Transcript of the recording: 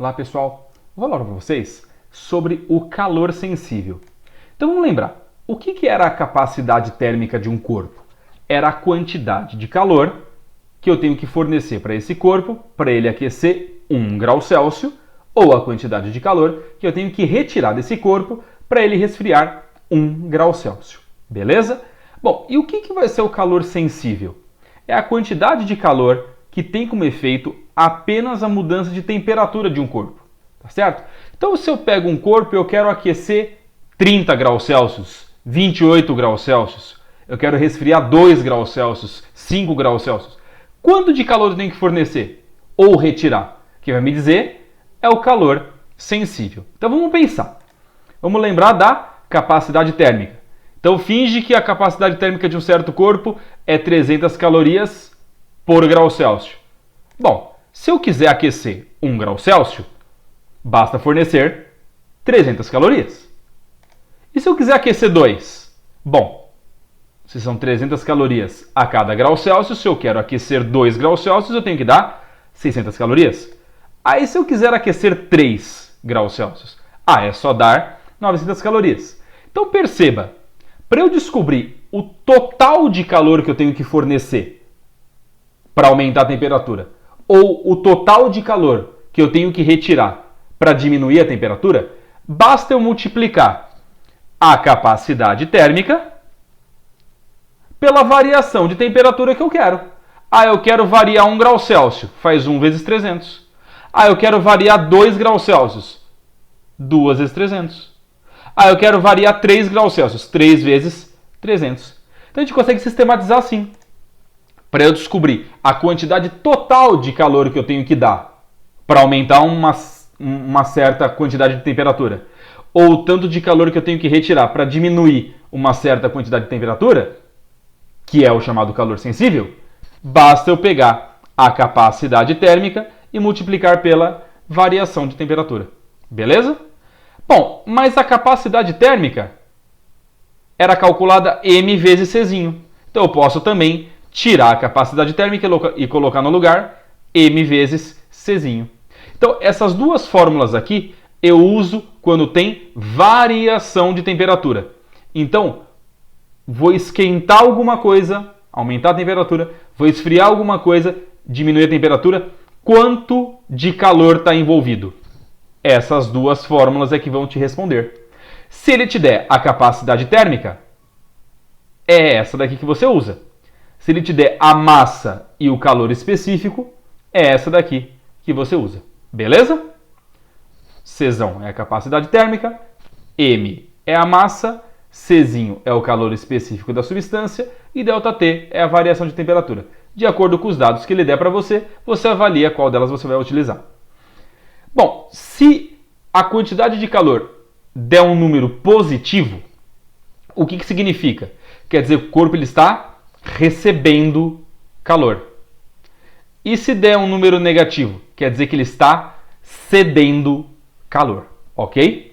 Olá pessoal, vou falar para vocês sobre o calor sensível. Então vamos lembrar, o que era a capacidade térmica de um corpo? Era a quantidade de calor que eu tenho que fornecer para esse corpo para ele aquecer 1 grau Celsius, ou a quantidade de calor que eu tenho que retirar desse corpo para ele resfriar 1 grau Celsius. Beleza? Bom, e o que vai ser o calor sensível? É a quantidade de calor que tem como efeito apenas a mudança de temperatura de um corpo, tá certo? Então se eu pego um corpo e eu quero aquecer 30 graus Celsius, 28 graus Celsius, eu quero resfriar 2 graus Celsius, 5 graus Celsius, quanto de calor eu tenho que fornecer ou retirar? Quem vai me dizer é o calor sensível. Então vamos pensar. Vamos lembrar da capacidade térmica. Então finge que a capacidade térmica de um certo corpo é 300 calorias por grau Celsius. Bom, se eu quiser aquecer 1 grau Celsius, basta fornecer 300 calorias. E se eu quiser aquecer 2? Bom, se são 300 calorias a cada grau Celsius, se eu quero aquecer 2 graus Celsius, eu tenho que dar 600 calorias. Aí se eu quiser aquecer 3 graus Celsius, é só dar 900 calorias. Então perceba, para eu descobrir o total de calor que eu tenho que fornecer para aumentar a temperatura, ou o total de calor que eu tenho que retirar para diminuir a temperatura, basta eu multiplicar a capacidade térmica pela variação de temperatura que eu quero. Eu quero variar 1 grau Celsius, faz 1 vezes 300. Eu quero variar 2 graus Celsius, 2 vezes 300. Eu quero variar 3 graus Celsius, 3 vezes 300. Então a gente consegue sistematizar assim, para eu descobrir a quantidade total de calor que eu tenho que dar para aumentar uma certa quantidade de temperatura, ou o tanto de calor que eu tenho que retirar para diminuir uma certa quantidade de temperatura, que é o chamado calor sensível, basta eu pegar a capacidade térmica e multiplicar pela variação de temperatura. Beleza? Bom, mas a capacidade térmica era calculada M vezes Czinho. Então eu posso também tirar a capacidade térmica e colocar no lugar M vezes Czinho. Então essas duas fórmulas aqui eu uso quando tem variação de temperatura. Então vou esquentar alguma coisa, aumentar a temperatura, vou esfriar alguma coisa, diminuir a temperatura, quanto de calor está envolvido? Essas duas fórmulas é que vão te responder. Se ele te der a capacidade térmica, é essa daqui que você usa. Se ele te der a massa e o calor específico, é essa daqui que você usa. Beleza? Czão é a capacidade térmica, M é a massa, Czinho é o calor específico da substância e ΔT é a variação de temperatura. De acordo com os dados que ele der para você, você avalia qual delas você vai utilizar. Bom, se a quantidade de calor der um número positivo, o que significa? Quer dizer que o corpo ele está recebendo calor. E se der um número negativo, quer dizer que ele está cedendo calor, ok?